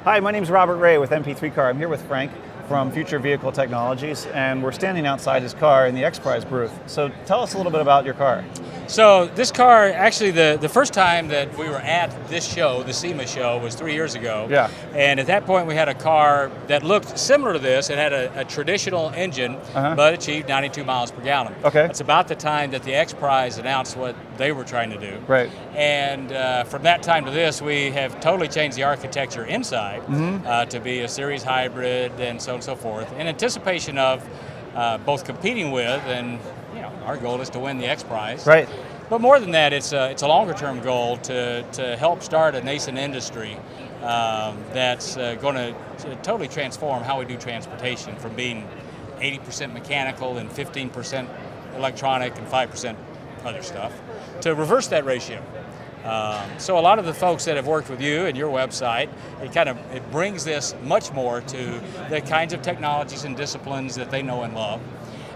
Hi, my name is Robert Wray with MP3 Car. I'm here with Frank from Future Vehicle Technologies, and we're standing outside his car in the X-Prize booth. So tell us a little bit about your car. So this car, actually the first time that we were at this show, the SEMA show, was 3 years ago. Yeah. And at that point we had a car that looked similar to this. It had a traditional engine, but achieved 92 miles per gallon. Okay. It's about the time that the X-Prize announced what they were trying to do. Right. And from that time to this, we have totally changed the architecture inside to be a series hybrid and so on and so forth, in anticipation of both competing with and our goal is to win the X-Prize. Right. But more than that, it's a longer-term goal to help start a nascent industry that's going to totally transform how we do transportation, from being 80% mechanical and 15% electronic and 5% other stuff, to reverse that ratio. So a lot of the folks that have worked with you and your website, it brings this much more to the kinds of technologies and disciplines that they know and love.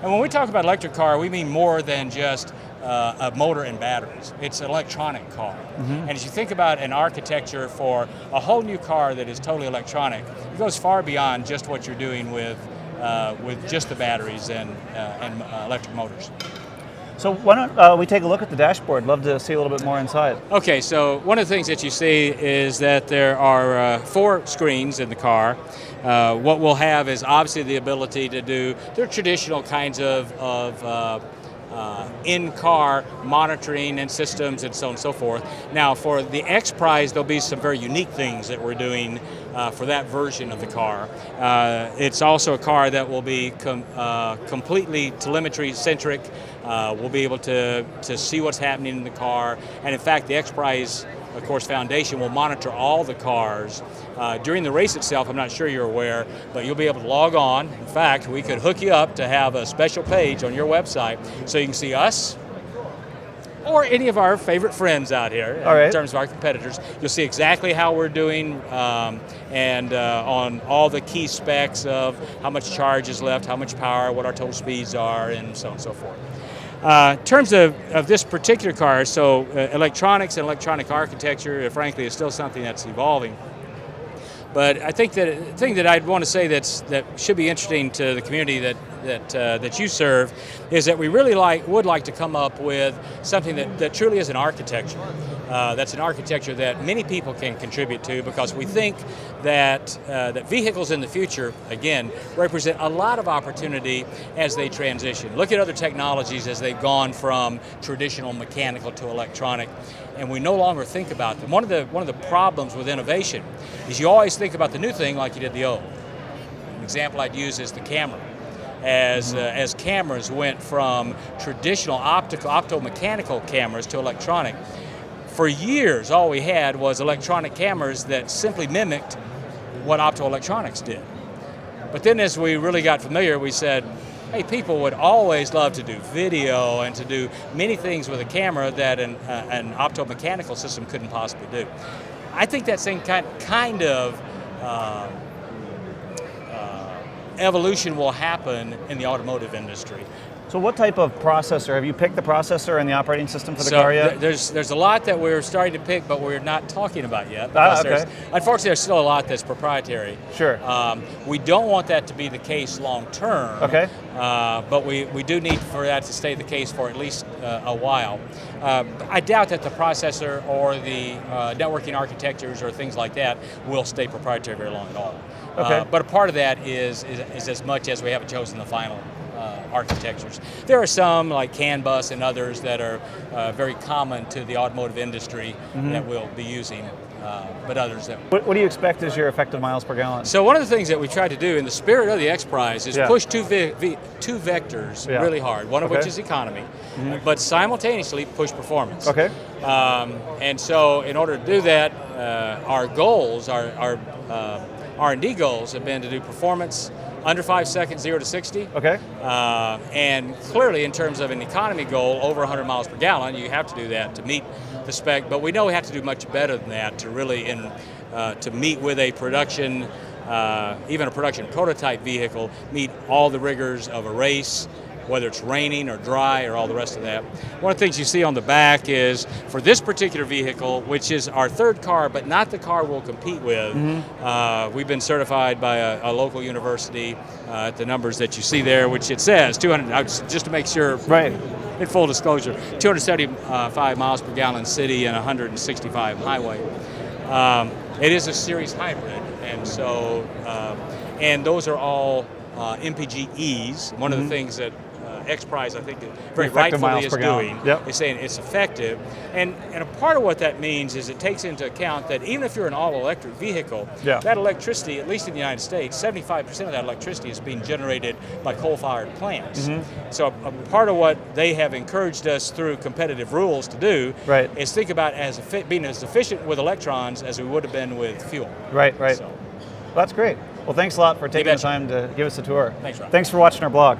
And when we talk about electric car, we mean more than just a motor and batteries. It's an electronic car. And as you think about an architecture for a whole new car that is totally electronic, it goes far beyond just what you're doing with just the batteries and electric motors. So why don't we take a look at the dashboard? Love to see a little bit more inside. Okay, so one of the things that you see is that there are 4 screens in the car. What we'll have is obviously the ability to do their traditional kinds of in-car monitoring and systems and so on and so forth. Now for the X-Prize, there'll be some very unique things that we're doing for that version of the car. It's also a car that will be completely telemetry-centric. We'll be able to see what's happening in the car, and in fact the X-Prize, of course, Foundation will monitor all the cars. During the race itself, I'm not sure you're aware, but you'll be able to log on. In fact, we could hook you up to have a special page on your website so you can see us or any of our favorite friends out here in terms of our competitors. You'll see exactly how we're doing and on all the key specs of how much charge is left, how much power, what our total speeds are, and so on and so forth. In terms of this particular car, so electronics and electronic architecture, frankly, is still something that's evolving. But I think that the thing that I'd want to say that should be interesting to the community that you serve is that we really would like to come up with something that truly is an architecture. That's an architecture that many people can contribute to, because we think that vehicles in the future, again, represent a lot of opportunity as they transition. Look at other technologies as they've gone from traditional mechanical to electronic, and we no longer think about them. One of the problems with innovation is you always think about the new thing like you did the old. An example I'd use is the camera. As cameras went from traditional optomechanical cameras to electronic, for years all we had was electronic cameras that simply mimicked what optoelectronics did. But then as we really got familiar, we said, hey, people would always love to do video and to do many things with a camera that an optomechanical system couldn't possibly do. I think that same kind of evolution will happen in the automotive industry. So what type of processor? Have you picked the processor and the operating system for the car yet? There's a lot that we're starting to pick, but we're not talking about yet. Unfortunately, there's still a lot that's proprietary. Sure. We don't want that to be the case long term. Okay. But we do need for that to stay the case for at least a while. I doubt that the processor or the networking architectures or things like that will stay proprietary very long at all. Okay. But a part of that is as much as we haven't chosen the final architectures. There are some like CAN bus and others that are very common to the automotive industry that we'll be using, but others that. What do you expect is your effective miles per gallon? So one of the things that we try to do in the spirit of the X-Prize is push two vectors really hard, one of which is economy, but simultaneously push performance. Okay. And so in order to do that, our goals, our R&D goals have been to do performance under 5 seconds, 0 to 60. Okay. And clearly, in terms of an economy goal, over 100 miles per gallon, you have to do that to meet the spec. But we know we have to do much better than that to really, to meet with a production, even a production prototype vehicle, meet all the rigors of a race, whether it's raining or dry or all the rest of that. One of the things you see on the back is for this particular vehicle, which is our third car, but not the car we'll compete with. We've been certified by a local university at the numbers that you see there, which it says 200, just to make sure. Right. In full disclosure, 275 miles per gallon city and 165 highway. It is a series hybrid, and so and those are all MPG-E's. One of the things that XPRIZE, I think, very rightfully is doing, is saying it's effective. And a part of what that means is it takes into account that even if you're an all-electric vehicle, that electricity, at least in the United States, 75% of that electricity is being generated by coal-fired plants. So a part of what they have encouraged us through competitive rules to do is think about being as efficient with electrons as we would have been with fuel. Right. So. Well, that's great. Well, thanks a lot for taking the time to give us a tour. Thanks, Rob. Thanks for watching our blog.